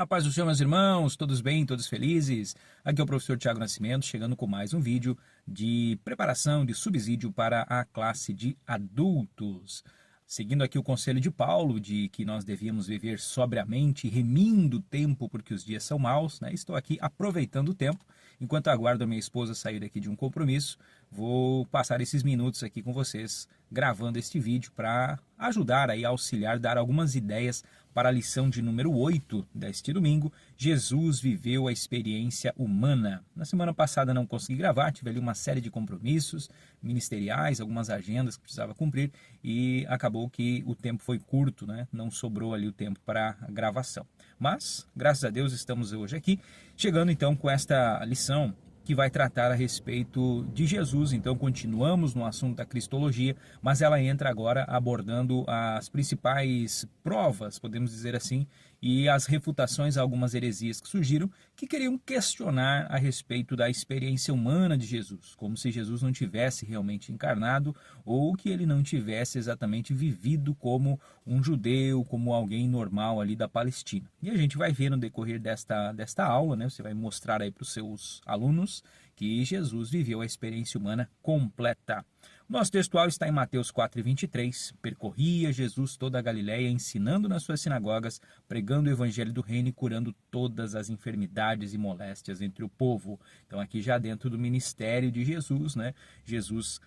A paz do Senhor, meus irmãos, todos bem, todos felizes? Aqui é o professor Tiago Nascimento, chegando com mais um vídeo de preparação de subsídio para a classe de adultos. Seguindo aqui o conselho de Paulo, de que nós devíamos viver sobriamente, remindo o tempo porque os dias são maus, né? Estou aqui aproveitando o tempo, enquanto aguardo a minha esposa sair aqui de um compromisso, vou passar esses minutos aqui com vocês, gravando este vídeo para ajudar aí, auxiliar, dar algumas ideias para a lição de número 8 deste domingo. Jesus viveu a experiência humana. Na semana passada não consegui gravar, tive ali uma série de compromissos ministeriais, algumas agendas que precisava cumprir e acabou que o tempo foi curto, né? Não sobrou ali o tempo para a gravação. Mas, graças a Deus, estamos hoje aqui, chegando então com esta lição que vai tratar a respeito de Jesus. Então continuamos no assunto da cristologia, mas ela entra agora abordando as principais provas, podemos dizer assim, e as refutações a algumas heresias que surgiram, que queriam questionar a respeito da experiência humana de Jesus, como se Jesus não tivesse realmente encarnado ou que ele não tivesse exatamente vivido como um judeu, como alguém normal ali da Palestina. E a gente vai ver no decorrer desta aula, né? Você vai mostrar aí para os seus alunos que Jesus viveu a experiência humana completa. O nosso textual está em Mateus 4,23. Percorria Jesus toda a Galiléia, ensinando nas suas sinagogas, pregando o evangelho do reino e curando todas as enfermidades e moléstias entre o povo. Então aqui já dentro do ministério de Jesus, né? Jesus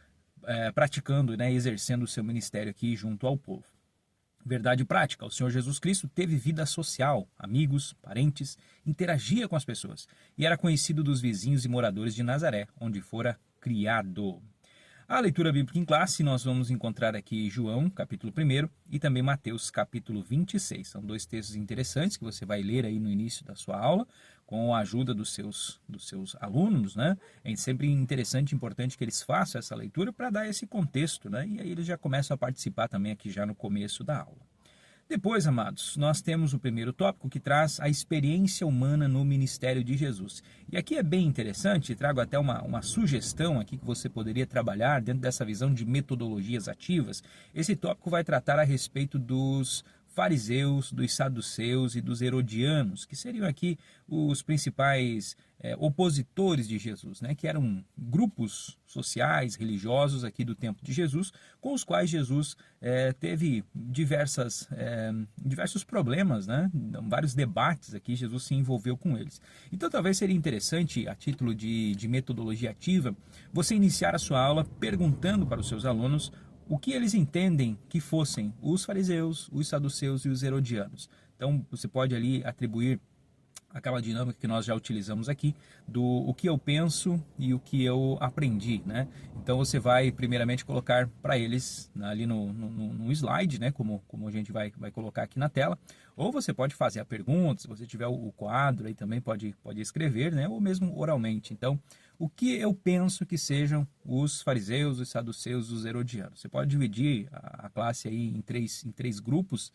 praticando, né? Exercendo o seu ministério aqui junto ao povo. Verdade prática, o Senhor Jesus Cristo teve vida social, amigos, parentes, interagia com as pessoas e era conhecido dos vizinhos e moradores de Nazaré, onde fora criado. A leitura bíblica em classe, nós vamos encontrar aqui João, capítulo 1, e também Mateus, capítulo 26. São dois textos interessantes que você vai ler aí no início da sua aula, com a ajuda dos seus alunos, né? É sempre interessante e importante que eles façam essa leitura para dar esse contexto, né? E aí eles já começam a participar também aqui já no começo da aula. Depois, amados, nós temos o primeiro tópico que traz a experiência humana no ministério de Jesus. E aqui é bem interessante, trago até uma sugestão aqui que você poderia trabalhar dentro dessa visão de metodologias ativas. Esse tópico vai tratar a respeito dos fariseus, dos saduceus e dos herodianos, que seriam aqui os principais opositores de Jesus, né? Que eram grupos sociais, religiosos aqui do tempo de Jesus, com os quais Jesus teve diversos problemas, né? Vários debates aqui, Jesus se envolveu com eles. Então talvez seria interessante, a título de metodologia ativa, você iniciar a sua aula perguntando para os seus alunos o que eles entendem que fossem os fariseus, os saduceus e os herodianos. Então você pode ali atribuir aquela dinâmica que nós já utilizamos aqui, do o que eu penso e o que eu aprendi, né? Então você vai primeiramente colocar para eles ali no slide, né? Como a gente vai colocar aqui na tela, ou você pode fazer a pergunta, se você tiver o quadro aí também pode escrever, né? Ou mesmo oralmente. Então, o que eu penso que sejam os fariseus, os saduceus, os herodianos? Você pode dividir a classe aí em três grupos,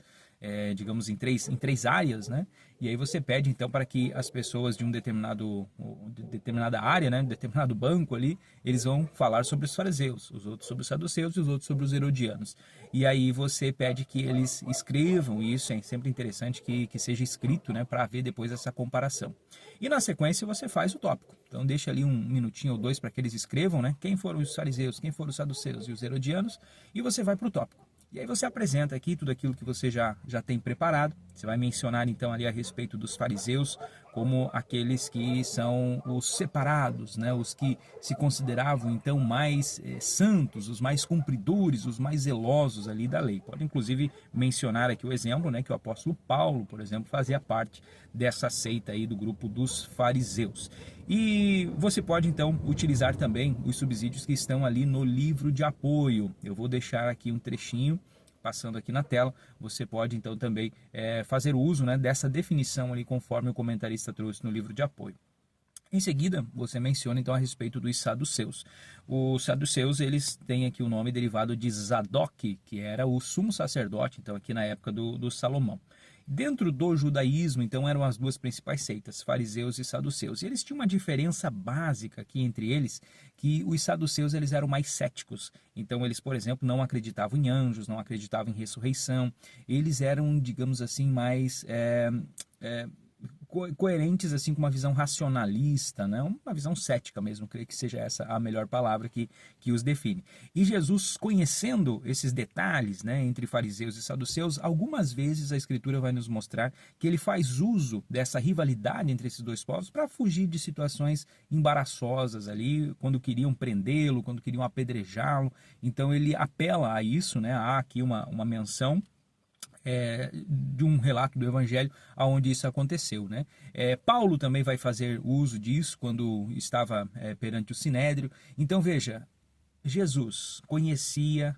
digamos em três áreas, né? E aí você pede então para que as pessoas de determinada área, né, determinado banco ali, eles vão falar sobre os fariseus, os outros sobre os saduceus e os outros sobre os herodianos. E aí você pede que eles escrevam, e isso é sempre interessante que seja escrito, né, para ver depois essa comparação. E na sequência você faz o tópico. Então deixa ali um minutinho ou dois para que eles escrevam, né, quem foram os fariseus, quem foram os saduceus e os herodianos, e você vai para o tópico. E aí você apresenta aqui tudo aquilo que você já tem preparado. Você vai mencionar então ali a respeito dos fariseus como aqueles que são os separados, né? Os que se consideravam então mais santos, os mais cumpridores, os mais zelosos ali da lei. Pode inclusive mencionar aqui o exemplo, né, que o apóstolo Paulo, por exemplo, fazia parte dessa seita aí do grupo dos fariseus. E você pode então utilizar também os subsídios que estão ali no livro de apoio. Eu vou deixar aqui um trechinho passando aqui na tela. Você pode então também fazer uso, né, dessa definição ali conforme o comentarista trouxe no livro de apoio. Em seguida, você menciona então a respeito dos saduceus. Os saduceus, eles têm aqui o nome derivado de Zadok, que era o sumo sacerdote, então aqui na época do Salomão. Dentro do judaísmo, então, eram as duas principais seitas, fariseus e saduceus. E eles tinham uma diferença básica aqui entre eles, que os saduceus eles eram mais céticos. Então, eles, por exemplo, não acreditavam em anjos, não acreditavam em ressurreição. Eles eram, digamos assim, mais coerentes assim com uma visão racionalista, né? Uma visão cética mesmo, creio que seja essa a melhor palavra que os define. E Jesus, conhecendo esses detalhes, né, entre fariseus e saduceus, algumas vezes a Escritura vai nos mostrar que ele faz uso dessa rivalidade entre esses dois povos para fugir de situações embaraçosas ali, quando queriam prendê-lo, quando queriam apedrejá-lo. Então ele apela a isso, né? Há aqui uma menção de um relato do Evangelho onde isso aconteceu, né? Paulo também vai fazer uso disso quando estava perante o Sinédrio. Então veja, Jesus conhecia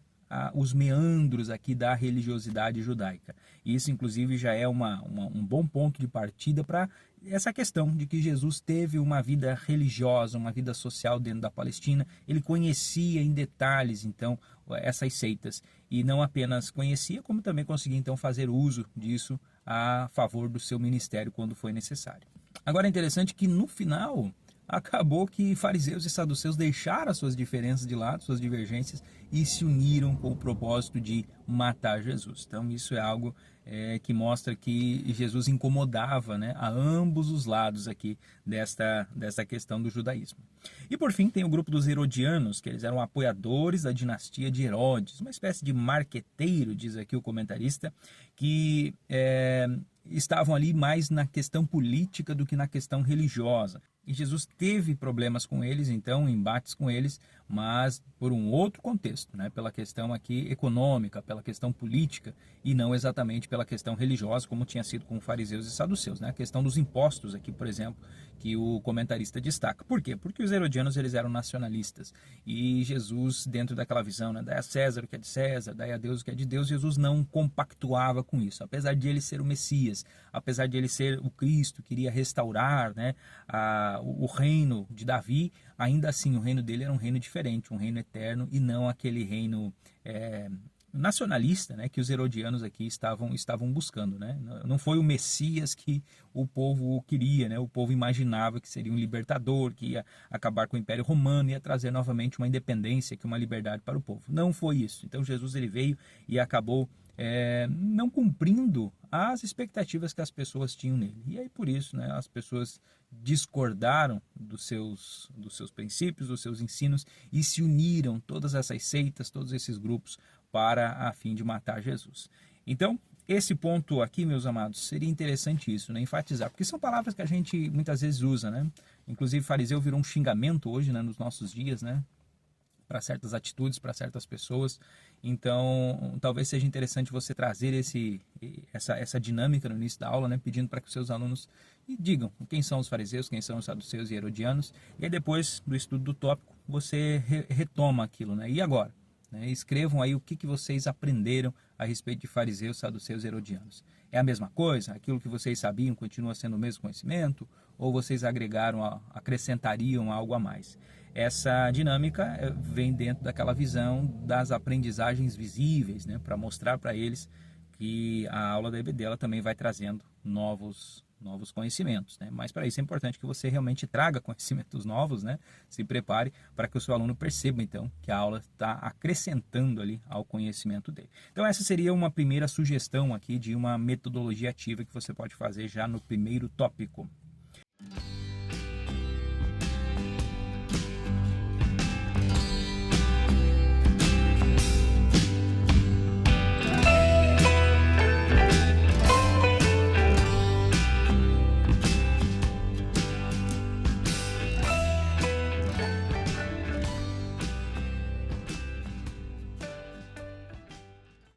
os meandros aqui da religiosidade judaica. E isso, inclusive, já é um bom ponto de partida para essa questão de que Jesus teve uma vida religiosa, uma vida social dentro da Palestina. Ele conhecia em detalhes, então, essas seitas. E não apenas conhecia, como também conseguia, então, fazer uso disso a favor do seu ministério quando foi necessário. Agora é interessante que, no final, acabou que fariseus e saduceus deixaram as suas diferenças de lado, suas divergências, e se uniram com o propósito de matar Jesus. Então isso é algo que mostra que Jesus incomodava, né, a ambos os lados aqui desta questão do judaísmo. E por fim tem o grupo dos herodianos, que eles eram apoiadores da dinastia de Herodes, uma espécie de marqueteiro, diz aqui o comentarista, que estavam ali mais na questão política do que na questão religiosa. E Jesus teve problemas com eles, então, embates com eles, mas por um outro contexto, né? Pela questão aqui econômica, pela questão política, e não exatamente pela questão religiosa, como tinha sido com fariseus e saduceus, né? A questão dos impostos aqui, por exemplo, que o comentarista destaca. Por quê? Porque os herodianos eles eram nacionalistas, e Jesus, dentro daquela visão, né? Dai a César o que é de César, dai a Deus o que é de Deus, Jesus não compactuava com isso, apesar de ele ser o Messias, apesar de ele ser o Cristo, queria restaurar, né, o reino de Davi, ainda assim o reino dele era um reino diferente, um reino eterno e não aquele reino nacionalista, né, que os herodianos aqui estavam buscando, né? Não foi o Messias que o povo queria, né? O povo imaginava que seria um libertador, que ia acabar com o Império Romano, ia trazer novamente uma independência, que uma liberdade para o povo. Não foi isso. Então Jesus ele veio e acabou não cumprindo as expectativas que as pessoas tinham nele. E aí por isso, né, as pessoas discordaram dos seus princípios, dos seus ensinos e se uniram, todas essas seitas, todos esses grupos, para a fim de matar Jesus. Então, esse ponto aqui, meus amados, seria interessante isso, né, enfatizar, porque são palavras que a gente muitas vezes usa, né? Inclusive fariseu virou um xingamento hoje, né, nos nossos dias, né? Para certas atitudes, para certas pessoas. Então, talvez seja interessante você trazer essa dinâmica no início da aula, né, pedindo para que os seus alunos digam quem são os fariseus, quem são os saduceus e herodianos, e aí depois do estudo do tópico, você retoma aquilo, né? E agora? Né? Escrevam aí o que vocês aprenderam a respeito de fariseus, saduceus e herodianos. É a mesma coisa? Aquilo que vocês sabiam continua sendo o mesmo conhecimento? Ou vocês acrescentariam algo a mais? Essa dinâmica vem dentro daquela visão das aprendizagens visíveis, né, para mostrar para eles que a aula da EBD ela também vai trazendo novos conhecimentos, né? Mas para isso é importante que você realmente traga conhecimentos novos, né? Se prepare para que o seu aluno perceba então que a aula está acrescentando ali ao conhecimento dele. Então essa seria uma primeira sugestão aqui de uma metodologia ativa que você pode fazer já no primeiro tópico.